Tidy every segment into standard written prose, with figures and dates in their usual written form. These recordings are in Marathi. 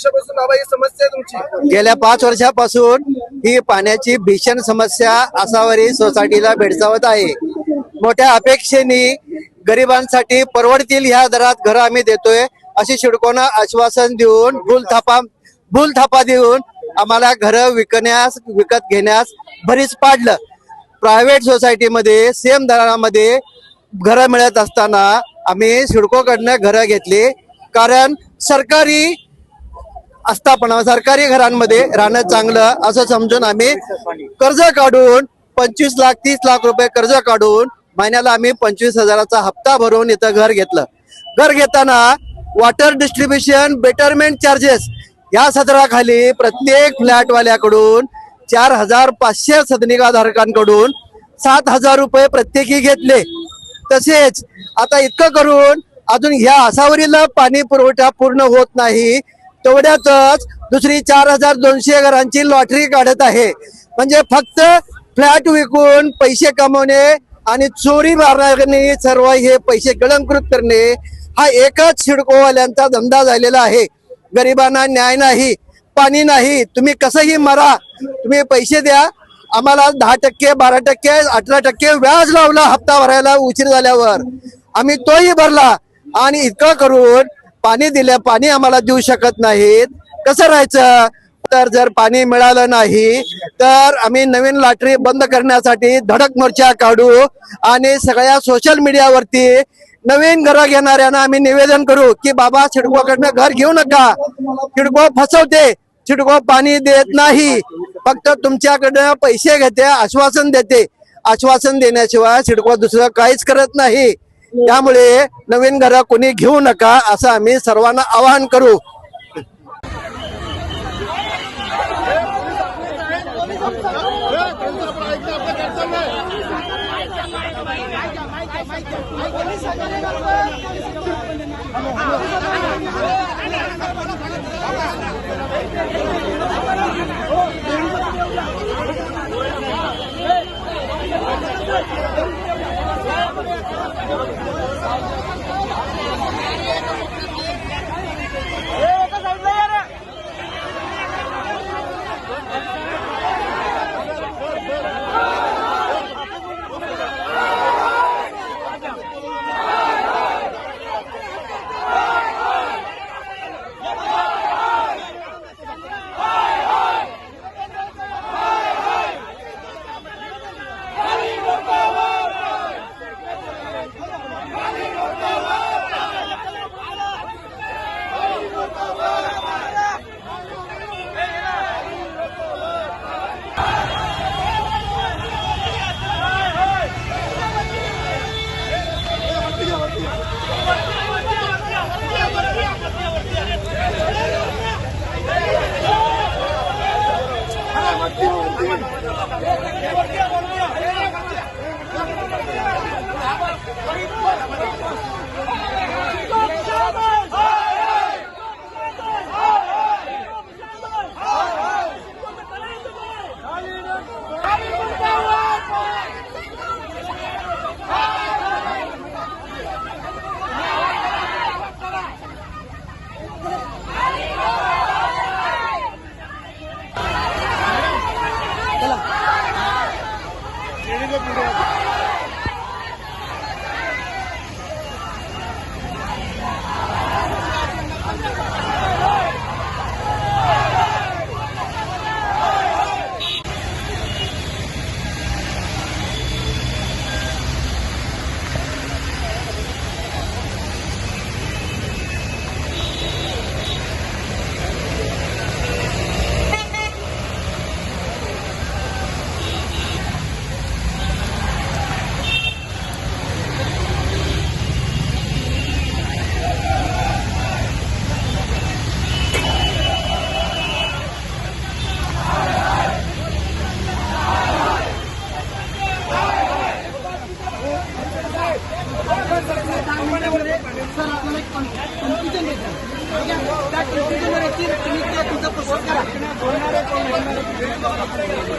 वर्षापासून बाबा ही समस्या आहे तुमची? गेल्या 5 वर्षापासून ही पाण्याची भीषण समस्या आसावरी सोसायटीला भेडसावत आहे. मोठ्या अपेक्षेने गरिबांसाठी परवडतील ह्या दरात घरं आम्ही देतोय अशी सिडकोनं आश्वासन देऊन भूलथापा देऊन आम्हाला घरं विकत घेण्यास भरीस पाडलं. प्रायव्हेट सोसायटीमध्ये सेम दरामध्ये घरं मिळत असताना आम्ही सिडकोकडनं घरं घेतली. कारण सरकारी घरांमध्ये राहणं चांगलं असं समजून आम्ही कर्ज काढून 25 लाख 30 लाख रुपये कर्ज काढून महिन्याला आम्ही 25,000चा हप्ता भरून इथं घर घेतलं. घर घेताना वॉटर डिस्ट्रीब्युशन बेटरमेंट चार्जेस या सदराखाली प्रत्येक फ्लॅटवाल्याकडून 4,500 सदनिकाधारकांकडून 7,000 रुपये प्रत्येकी घेतले. तसेच आता इतकं करून अजून ह्या आसावरीला पाणी पुरवठा पूर्ण होत नाही, तेवढ्यातच दुसरी 4,200 घरांची लॉटरी काढत आहे. म्हणजे फक्त फ्लॅट विकून पैसे कमवणे आणि चोरी मारण्याने सर्व हे पैसे गिळंकृत करणे हा एकच सिडकोवाल्यांचा धंदा झालेला आहे. गरिबांना न्याय नाही, पाणी नाही. तुम्ही कसंही मरा, तुम्ही पैसे द्या. आम्हाला 10%, 12%, 18% व्याज लावला हप्ता भरायला उशीर झाल्यावर. आम्ही तोही भरला आणि इतकं करून पाणी आम्हाला देऊ शकत नाहीत. कसं राहायचं? तर जर पाणी मिळालं नाही तर आम्ही नवीन लॉटरी बंद करण्यासाठी धडक मोर्चा काढू आणि सगळ्या सोशल मीडियावरती नवीन घरं घेणाऱ्यांना आम्ही निवेदन करू की बाबा सिडकोकडनं घर घेऊ नका. सिडको फसवते, सिडको पाणी देत नाही, फक्त तुमच्याकडनं पैसे घेते, आश्वासन देते. आश्वासन देण्याशिवाय सिडको दुसरं काहीच करत नाही. त्यामुळे नवीन घरं कोणी घेऊ नका असं आम्ही सर्वांना आवाहन करू.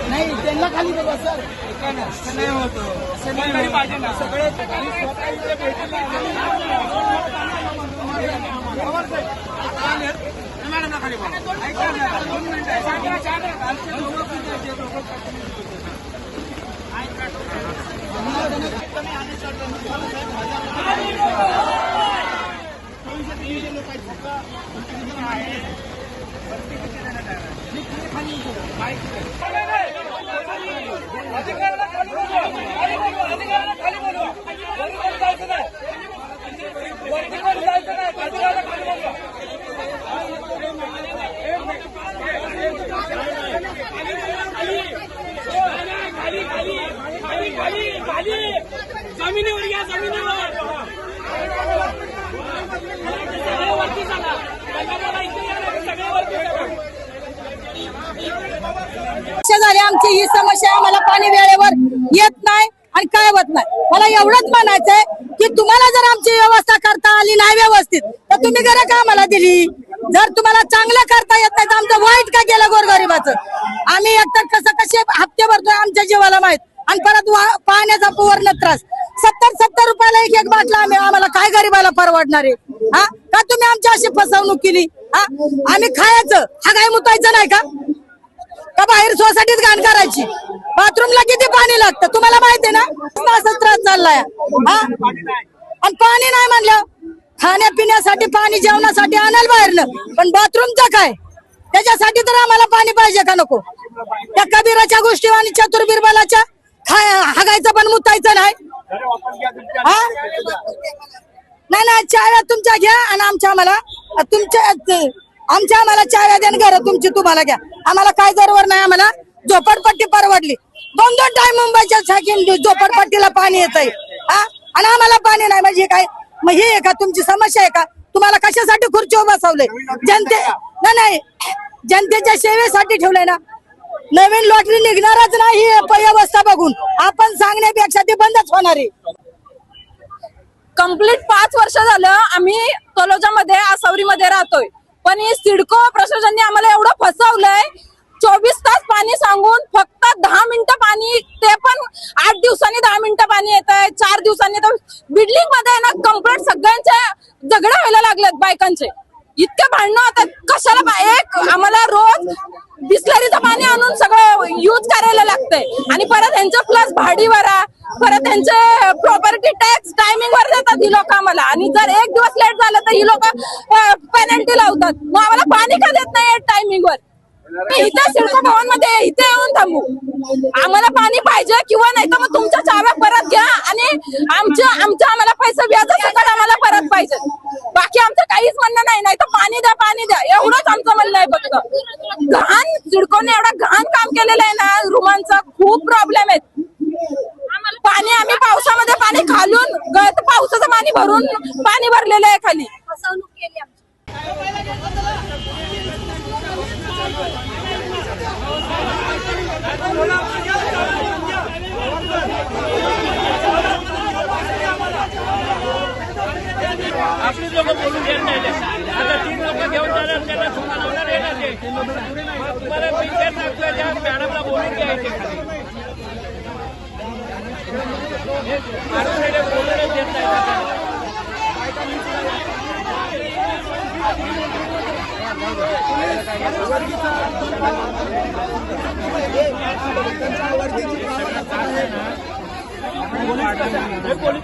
नाही त्यांना खाली बघा सर नाही होतं सगळे पाहिजे ना सगळे मॅडमला खाली बोला. ऐका ना, 2 मिनिटं. सांगा, सांगा. आमचे दोघं पण जे दोघं जमिनीवर या, जमिनीवर वरती चला. झाली आमची ही समस्या, आम्हाला पाणी वेळेवर येत नाही आणि काय होत नाही. मला एवढंच म्हणायचंय की तुम्हाला जर आमची व्यवस्था करता आली नाही व्यवस्थित तर तुम्ही घरं का आम्हाला दिली. जर तुम्हाला चांगलं करता येत नाही तर आमचं वाईट का केलं गोरगरिबाचं. आम्ही एकतर कसं कसे हप्ते भरतोय आमच्या जीवाला माहित आणि परत पाण्याचा पुवर्ण त्रास. 70 रुपयाला एक बाटला आम्हाला काय गरीबाला परवडणार आहे. हा का तुम्ही आमची अशी फसवणूक केली. हा आम्ही खायचं हा काय मुतायचं नाही का बाहेर सोसायटीत घाण करायची. बाथरूमला किती पाणी लागतं तुम्हाला माहिती आहे ना. असा त्रास चाललाय हा आणि पाणी नाही म्हणलं खाण्यापिण्यासाठी पाणी जेवणासाठी आणायला बाहेरनं पण बाथरूमचं काय त्याच्यासाठी तर आम्हाला पाणी पाहिजे का नको. त्या कबीराच्या गोष्टी आणि चतुर बिरबलाच्या हागायचं पण मुतायचं नाही. नाही चाव्या तुमच्या घ्या आणि आमच्या आम्हाला चाव्या द्या घर तुमची तुम्हाला घ्या. आम्हाला काय जरूर नाही. आम्हाला झोपडपट्टी परवडली. 2 टाइम मुंबईच्या झोपडपट्टीला पाणी येत आहे आणि आम्हाला पाणी नाही म्हणजे काय. मग ही आहे का तुमची समस्या आहे का. तुम्हाला कशासाठी खुर्चीवर बसवलंय. नाही जनतेच्या सेवेसाठी ठेवलंय ना. नवीन लॉटरी निघणारच नाही व्यवस्था बघून आपण सांगण्यापेक्षा ती बंदच होणार आहे. कंप्लीट 5 वर्ष झालं आम्ही तलोजामध्ये आसावरीमध्ये राहतोय पण ही सिडको प्रशासनाने आम्हाला एवढं फसवलंय. 24 तास पाणी सांगून फक्त 10 मिनिटं पाणी ते पण 8 दिवसांनी 10 मिनिटं पाणी येत आहे. 4 दिवसांनी तर बिल्डिंग मध्ये ना कंप्लीट सगळ्यांचे झगडे व्हायला लागलेत. बायकांचे इतके भांडणं होतात. कशाला एक आम्हाला रोज बिस्लरीचं पाणी आणून सगळं युज करायला लागतंय आणि परत त्यांचं प्लस भाडी भरा परत त्यांचे प्रॉपर्टी टॅक्स टायमिंग वर देतात ही लोक आम्हाला. आणि जर 1 दिवस लेट झालं तर ही लोक पेनल्टी लावतात. मग आम्हाला पाणी का देत नाही टायमिंग वर. इथे सिडको भवन मध्ये इथे येऊन थांबू. आम्हाला पाणी पाहिजे किंवा नाही तर मग तुमच्या चाव्या परत घ्या आणि आम्हाला पैसे व्याजासकट आम्हाला परत पाहिजे. बाकी आमचं काहीच म्हणणं नाही तर पाणी द्या एवढंच आमचं म्हणणं आहे. फक्त घाण सिडकोने एवढा घाण काम केलेलं आहे ना. रुमांचा खूप प्रॉब्लेम आहेत. पाणी आम्ही पावसामध्ये पाणी खालून पावसाचं पाणी भरून पाणी भरलेलं आहे खाली. फसवणूक केली आमची. आपली लोक बोलून घेत नाही. आता 3 लोक घेऊन जाणार त्यांना सुनावणार येणार ते तुम्हाला पिक्चर टाकलं त्या मॅडमला बोलून घ्यायचे बोलूनच देत नाही. पोलीस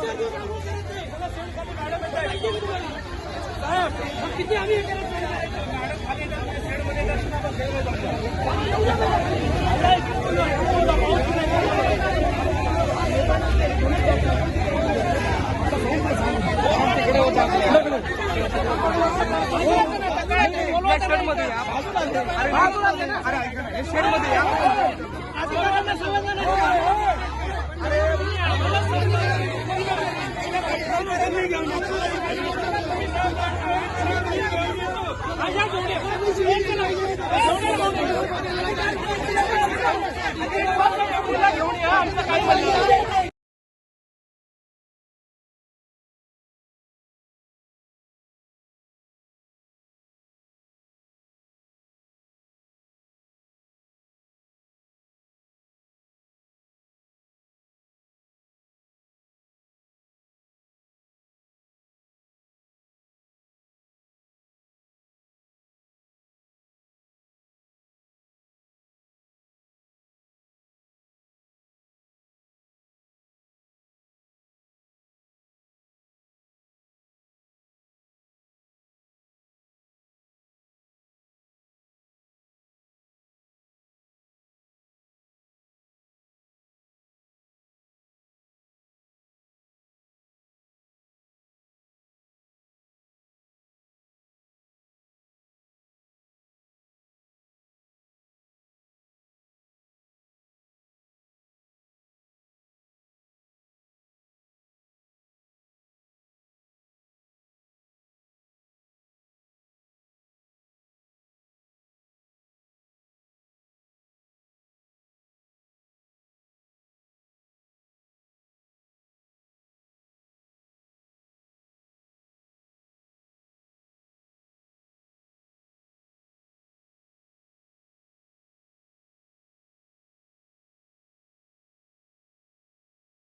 साहेब मग किती आम्ही हे केलं मॅडम खाली शेडमध्ये शेडमध्ये या घेऊन या